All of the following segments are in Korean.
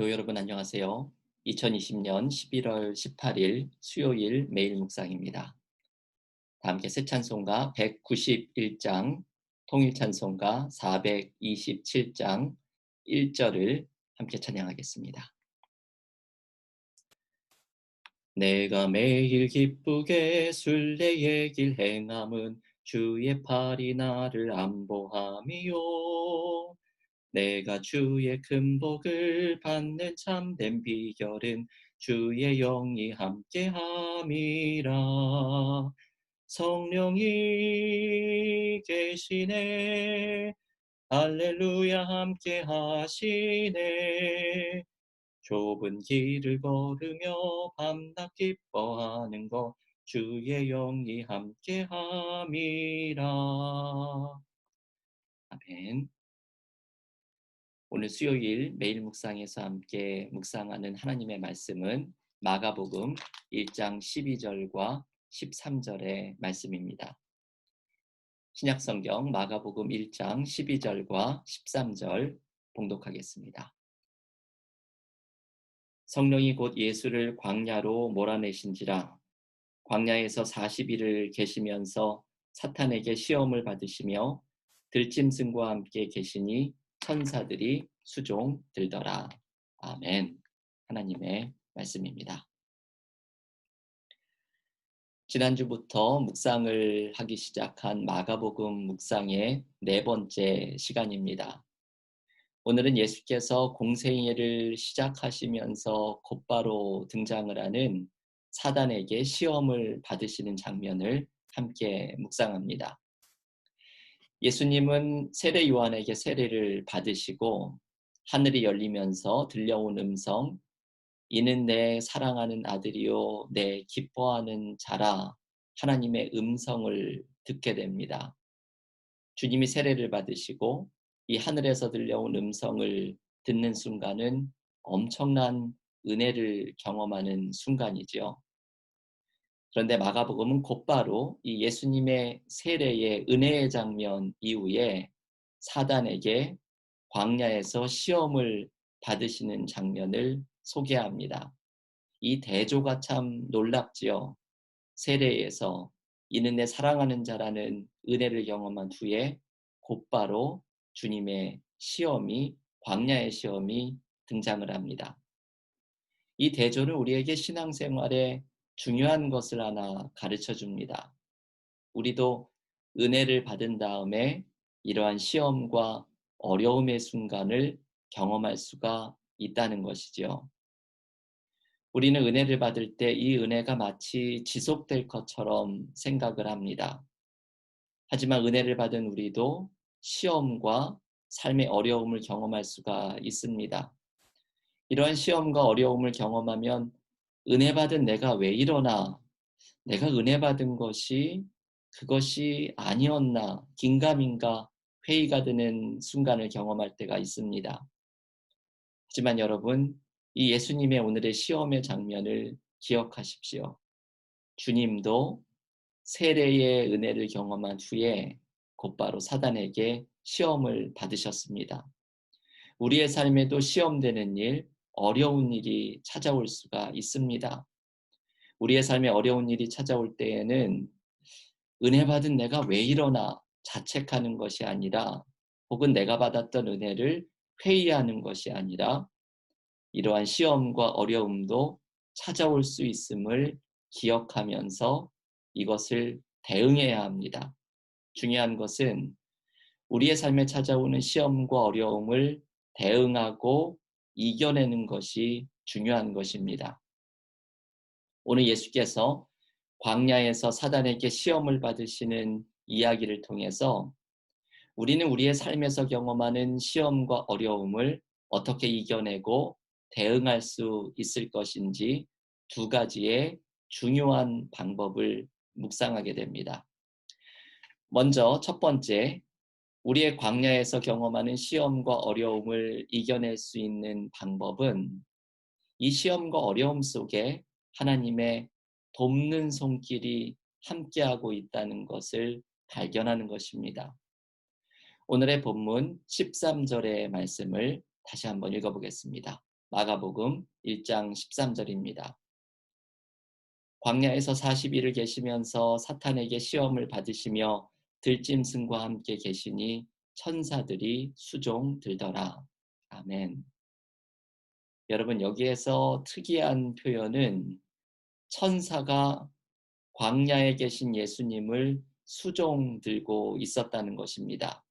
교회 여러분 안녕하세요. 2020년 11월 18일 수요일 매일 묵상입니다. 다 함께 새 찬송가 191장, 통일 찬송가 427장 1절을 함께 찬양하겠습니다. 내가 매일 기쁘게 순례의 길 행함은 주의 팔이 나를 안보함이요. 내가 주의 큰 복을 받는 참된 비결은 주의 영이 함께함이라. 성령이 계시네. 할렐루야 함께 하시네. 좁은 길을 걸으며 밤낮 기뻐하는 것 주의 영이 함께함이라. 아멘. 오늘 수요일 매일 묵상에서 함께 묵상하는 하나님의 말씀은 마가복음 1장 12절과 13절의 말씀입니다. 신약성경 마가복음 1장 12절과 13절 봉독하겠습니다. 성령이 곧 예수를 광야로 몰아내신지라. 광야에서 40일을 계시면서 사탄에게 시험을 받으시며 들짐승과 함께 계시니 천사들이 수종 들더라. 아멘. 하나님의 말씀입니다. 지난주부터 묵상을 하기 시작한 마가복음 묵상의 네 번째 시간입니다. 오늘은 예수께서 공생애를 시작하시면서 곧바로 등장을 하는 사단에게 시험을 받으시는 장면을 함께 묵상합니다. 예수님은 세례 요한에게 세례를 받으시고 하늘이 열리면서 들려온 음성, 이는 내 사랑하는 아들이요 내 기뻐하는 자라, 하나님의 음성을 듣게 됩니다. 주님이 세례를 받으시고 이 하늘에서 들려온 음성을 듣는 순간은 엄청난 은혜를 경험하는 순간이죠. 그런데 마가복음은 곧바로 이 예수님의 세례의 은혜의 장면 이후에 사단에게 광야에서 시험을 받으시는 장면을 소개합니다. 이 대조가 참 놀랍지요. 세례에서 이는 내 사랑하는 자라는 은혜를 경험한 후에 곧바로 주님의 시험이, 광야의 시험이 등장을 합니다. 이 대조는 우리에게 신앙생활에 중요한 것을 하나 가르쳐 줍니다. 우리도 은혜를 받은 다음에 이러한 시험과 어려움의 순간을 경험할 수가 있다는 것이죠. 우리는 은혜를 받을 때 이 은혜가 마치 지속될 것처럼 생각을 합니다. 하지만 은혜를 받은 우리도 시험과 삶의 어려움을 경험할 수가 있습니다. 이러한 시험과 어려움을 경험하면 은혜 받은 내가 왜 이러나, 내가 은혜 받은 것이 그것이 아니었나, 긴가민가 회의가 드는 순간을 경험할 때가 있습니다. 하지만 여러분, 이 예수님의 오늘의 시험의 장면을 기억하십시오. 주님도 세례의 은혜를 경험한 후에 곧바로 사단에게 시험을 받으셨습니다. 우리의 삶에도 시험되는 일, 어려운 일이 찾아올 수가 있습니다. 우리의 삶에 어려운 일이 찾아올 때에는 은혜 받은 내가 왜 이러나 자책하는 것이 아니라, 혹은 내가 받았던 은혜를 회의하는 것이 아니라, 이러한 시험과 어려움도 찾아올 수 있음을 기억하면서 이것을 대응해야 합니다. 중요한 것은 우리의 삶에 찾아오는 시험과 어려움을 대응하고 이겨내는 것이 중요한 것입니다. 오늘 예수께서 광야에서 사단에게 시험을 받으시는 이야기를 통해서 우리는 우리의 삶에서 경험하는 시험과 어려움을 어떻게 이겨내고 대응할 수 있을 것인지 두 가지의 중요한 방법을 묵상하게 됩니다. 먼저 첫 번째, 우리의 광야에서 경험하는 시험과 어려움을 이겨낼 수 있는 방법은 이 시험과 어려움 속에 하나님의 돕는 손길이 함께하고 있다는 것을 발견하는 것입니다. 오늘의 본문 13절의 말씀을 다시 한번 읽어보겠습니다. 마가복음 1장 13절입니다. 광야에서 40일을 계시면서 사탄에게 시험을 받으시며 들짐승과 함께 계시니 천사들이 수종 들더라. 아멘. 여러분, 여기에서 특이한 표현은 천사가 광야에 계신 예수님을 수종 들고 있었다는 것입니다.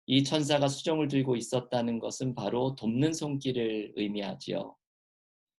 이 천사가 수종을 들고 있었다는 것은 바로 돕는 손길을 의미하지요.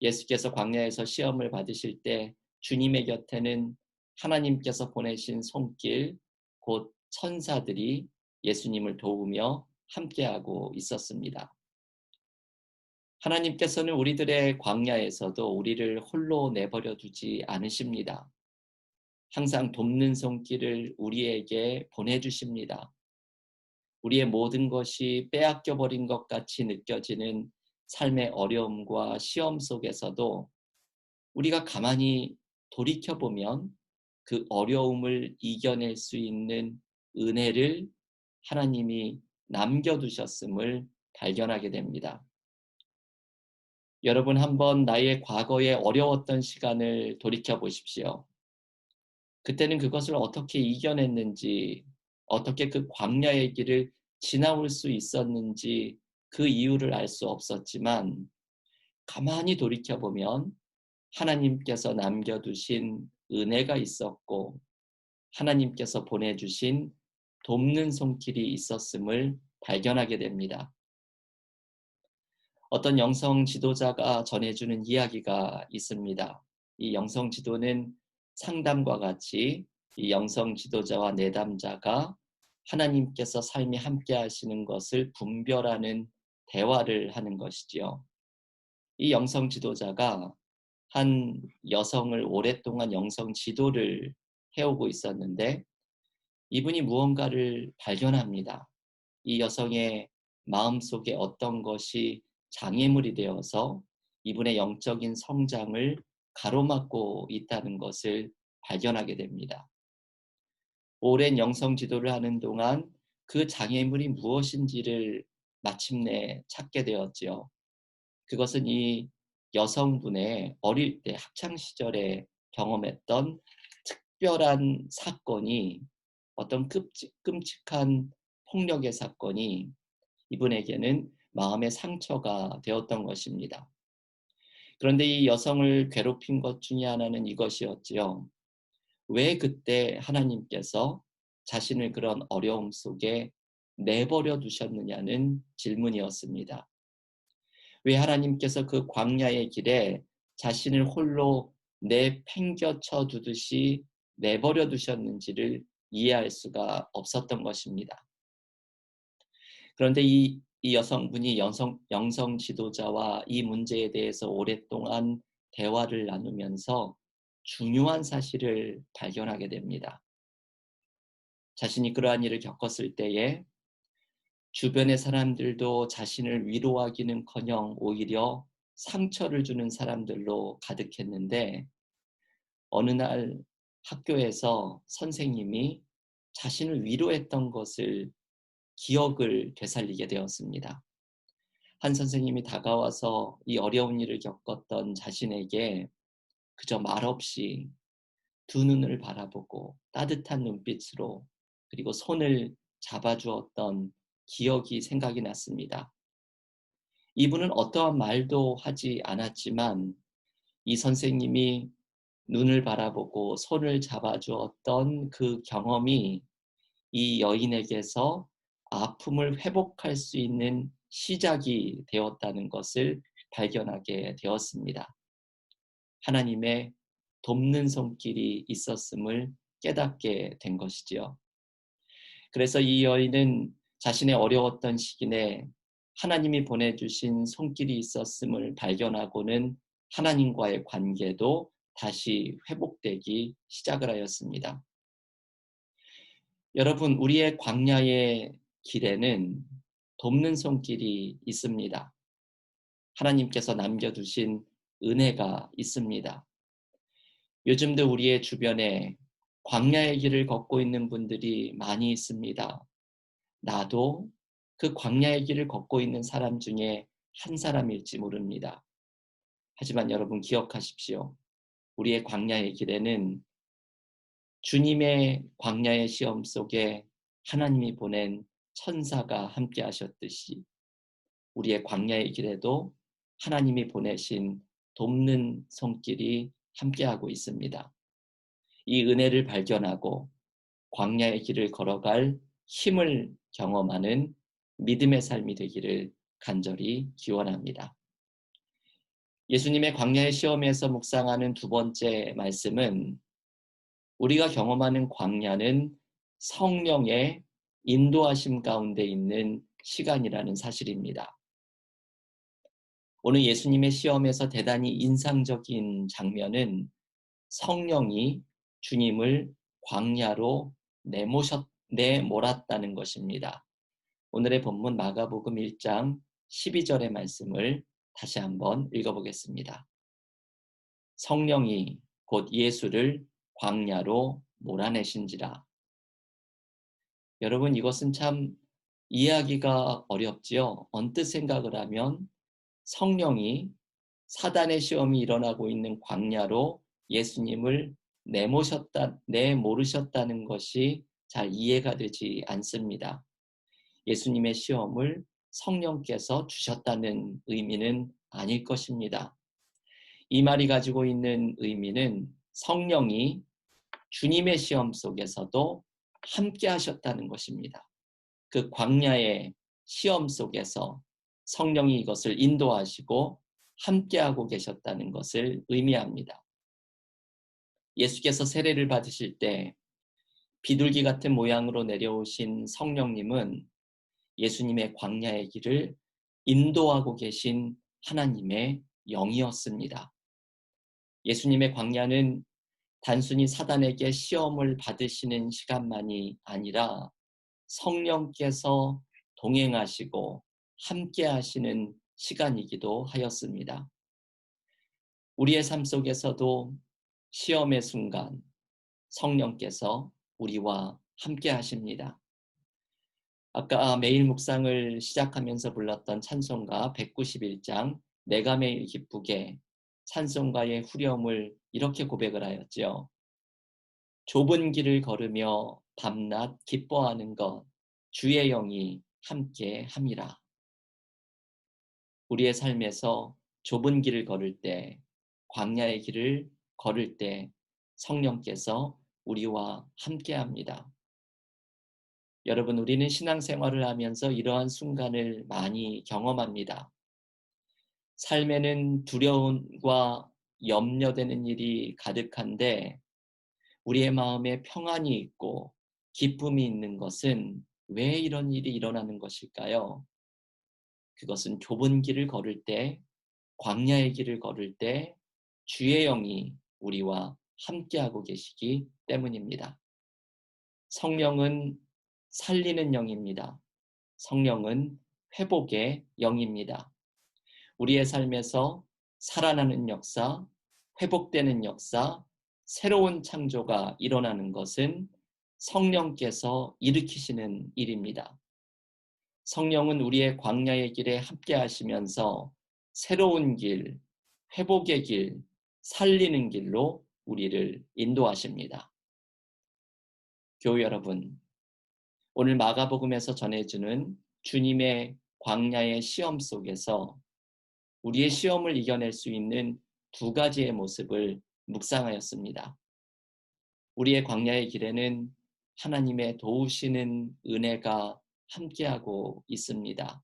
예수께서 광야에서 시험을 받으실 때 주님의 곁에는 하나님께서 보내신 손길, 곧 천사들이 예수님을 도우며 함께하고 있었습니다. 하나님께서는 우리들의 광야에서도 우리를 홀로 내버려 두지 않으십니다. 항상 돕는 손길을 우리에게 보내주십니다. 우리의 모든 것이 빼앗겨 버린 것 같이 느껴지는 삶의 어려움과 시험 속에서도 우리가 가만히 돌이켜보면 그 어려움을 이겨낼 수 있는 은혜를 하나님이 남겨두셨음을 발견하게 됩니다. 여러분, 한번 나의 과거에 어려웠던 시간을 돌이켜 보십시오. 그때는 그것을 어떻게 이겨냈는지, 어떻게 그 광야의 길을 지나올 수 있었는지 그 이유를 알 수 없었지만, 가만히 돌이켜보면 하나님께서 남겨두신 은혜가 있었고 하나님께서 보내주신 돕는 손길이 있었음을 발견하게 됩니다. 어떤 영성 지도자가 전해주는 이야기가 있습니다. 이 영성 지도는 상담과 같이 이 영성 지도자와 내담자가 하나님께서 삶에 함께 하시는 것을 분별하는 대화를 하는 것이지요. 이 영성 지도자가 한 여성을 오랫동안 영성 지도를 해오고 있었는데 이분이 무언가를 발견합니다. 이 여성의 마음속에 어떤 것이 장애물이 되어서 이분의 영적인 성장을 가로막고 있다는 것을 발견하게 됩니다. 오랜 영성 지도를 하는 동안 그 장애물이 무엇인지를 마침내 찾게 되었지요. 그것은 이 여성분의 어릴 때 학창 시절에 경험했던 특별한 사건이 어떤 끔찍한 폭력의 사건이 이분에게는 마음의 상처가 되었던 것입니다. 그런데 이 여성을 괴롭힌 것 중에 하나는 이것이었지요. 왜 그때 하나님께서 자신을 그런 어려움 속에 내버려 두셨느냐는 질문이었습니다. 왜 하나님께서 그 광야의 길에 자신을 홀로 내팽겨쳐 두듯이 내버려 두셨는지를 이해할 수가 없었던 것입니다. 그런데 이 여성분이 영성 지도자와 이 문제에 대해서 오랫동안 대화를 나누면서 중요한 사실을 발견하게 됩니다. 자신이 그러한 일을 겪었을 때에 주변의 사람들도 자신을 위로하기는커녕 오히려 상처를 주는 사람들로 가득했는데 어느 날 학교에서 선생님이 자신을 위로했던 것을 기억을 되살리게 되었습니다. 한 선생님이 다가와서 이 어려운 일을 겪었던 자신에게 그저 말없이 두 눈을 바라보고 따뜻한 눈빛으로 그리고 손을 잡아주었던 기억이 생각이 났습니다. 이분은 어떠한 말도 하지 않았지만 이 선생님이 눈을 바라보고 손을 잡아주었던 그 경험이 이 여인에게서 아픔을 회복할 수 있는 시작이 되었다는 것을 발견하게 되었습니다. 하나님의 돕는 손길이 있었음을 깨닫게 된 것이지요. 그래서 이 여인은 자신의 어려웠던 시기에 하나님이 보내주신 손길이 있었음을 발견하고는 하나님과의 관계도 다시 회복되기 시작을 하였습니다. 여러분, 우리의 광야의 길에는 돕는 손길이 있습니다. 하나님께서 남겨두신 은혜가 있습니다. 요즘도 우리의 주변에 광야의 길을 걷고 있는 분들이 많이 있습니다. 나도 그 광야의 길을 걷고 있는 사람 중에 한 사람일지 모릅니다. 하지만 여러분 기억하십시오. 우리의 광야의 길에는 주님의 광야의 시험 속에 하나님이 보낸 천사가 함께 하셨듯이 우리의 광야의 길에도 하나님이 보내신 돕는 손길이 함께하고 있습니다. 이 은혜를 발견하고 광야의 길을 걸어갈 힘을 경험하는 믿음의 삶이 되기를 간절히 기원합니다. 예수님의 광야의 시험에서 묵상하는 두 번째 말씀은 우리가 경험하는 광야는 성령의 인도하심 가운데 있는 시간이라는 사실입니다. 오늘 예수님의 시험에서 대단히 인상적인 장면은 성령이 주님을 광야로 내몰았다는 것입니다. 오늘의 본문 마가복음 1장 12절의 말씀을 다시 한번 읽어보겠습니다. 성령이 곧 예수를 광야로 몰아내신지라. 여러분 이것은 참 이해하기가 어렵지요. 언뜻 생각을 하면 성령이 사단의 시험이 일어나고 있는 광야로 예수님을 내모르셨다는 것이 잘 이해가 되지 않습니다. 예수님의 시험을 성령께서 주셨다는 의미는 아닐 것입니다. 이 말이 가지고 있는 의미는 성령이 주님의 시험 속에서도 함께 하셨다는 것입니다. 그 광야의 시험 속에서 성령이 이것을 인도하시고 함께하고 계셨다는 것을 의미합니다. 예수께서 세례를 받으실 때 비둘기 같은 모양으로 내려오신 성령님은 예수님의 광야의 길을 인도하고 계신 하나님의 영이었습니다. 예수님의 광야는 단순히 사단에게 시험을 받으시는 시간만이 아니라 성령께서 동행하시고 함께 하시는 시간이기도 하였습니다. 우리의 삶 속에서도 시험의 순간 성령께서 우리와 함께 하십니다. 아까 매일 묵상을 시작하면서 불렀던 찬송가 191장 내가 매일 기쁘게 찬송가의 후렴을 이렇게 고백을 하였죠. 좁은 길을 걸으며 밤낮 기뻐하는 것 주의 영이 함께 함이라. 우리의 삶에서 좁은 길을 걸을 때, 광야의 길을 걸을 때 성령께서 우리와 함께 합니다. 여러분, 우리는 신앙생활을 하면서 이러한 순간을 많이 경험합니다. 삶에는 두려움과 염려되는 일이 가득한데 우리의 마음에 평안이 있고 기쁨이 있는 것은 왜 이런 일이 일어나는 것일까요? 그것은 좁은 길을 걸을 때, 광야의 길을 걸을 때 주의 영이 우리와 함께하고 계시기 때문입니다. 성령은 살리는 영입니다. 성령은 회복의 영입니다. 우리의 삶에서 살아나는 역사, 회복되는 역사, 새로운 창조가 일어나는 것은 성령께서 일으키시는 일입니다. 성령은 우리의 광야의 길에 함께 하시면서 새로운 길, 회복의 길, 살리는 길로 우리를 인도하십니다. 교우 여러분, 오늘 마가복음에서 전해주는 주님의 광야의 시험 속에서 우리의 시험을 이겨낼 수 있는 두 가지의 모습을 묵상하였습니다. 우리의 광야의 길에는 하나님의 도우시는 은혜가 함께하고 있습니다.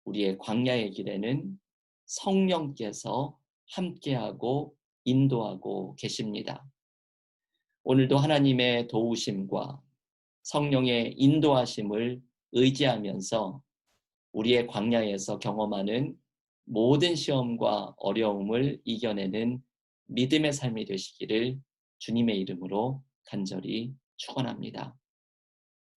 우리의 광야의 길에는 성령께서 함께하고 인도하고 계십니다. 오늘도 하나님의 도우심과 성령의 인도하심을 의지하면서 우리의 광야에서 경험하는 모든 시험과 어려움을 이겨내는 믿음의 삶이 되시기를 주님의 이름으로 간절히 축원합니다.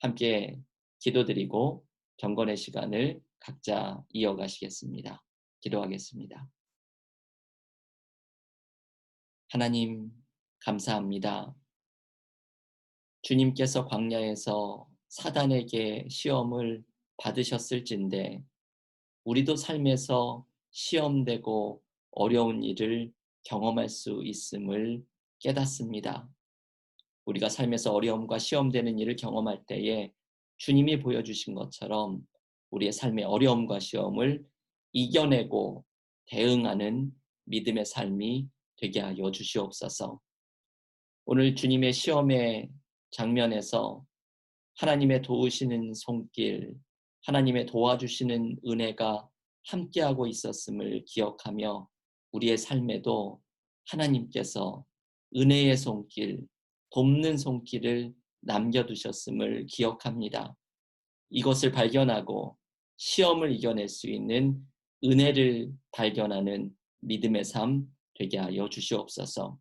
함께 기도드리고 경건의 시간을 각자 이어가시겠습니다. 기도하겠습니다. 하나님 감사합니다. 주님께서 광야에서 사단에게 시험을 받으셨을진데 우리도 삶에서 시험되고 어려운 일을 경험할 수 있음을 깨닫습니다. 우리가 삶에서 어려움과 시험되는 일을 경험할 때에 주님이 보여주신 것처럼 우리의 삶의 어려움과 시험을 이겨내고 대응하는 믿음의 삶이 되게 하여 주시옵소서. 오늘 주님의 시험의 장면에서 하나님의 도우시는 손길, 하나님의 도와주시는 은혜가 함께하고 있었음을 기억하며 우리의 삶에도 하나님께서 은혜의 손길, 돕는 손길을 남겨두셨음을 기억합니다. 이것을 발견하고 시험을 이겨낼 수 있는 은혜를 발견하는 믿음의 삶 되게 하여 주시옵소서.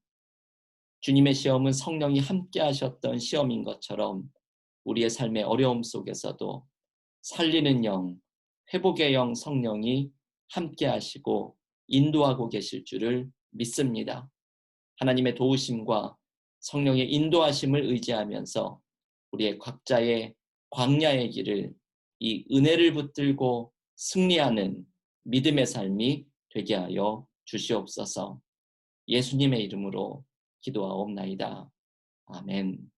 주님의 시험은 성령이 함께 하셨던 시험인 것처럼 우리의 삶의 어려움 속에서도 살리는 영, 회복의 영 성령이 함께 하시고 인도하고 계실 줄을 믿습니다. 하나님의 도우심과 성령의 인도하심을 의지하면서 우리의 각자의 광야의 길을 이 은혜를 붙들고 승리하는 믿음의 삶이 되게 하여 주시옵소서. 예수님의 이름으로 기도하옵나이다. 아멘.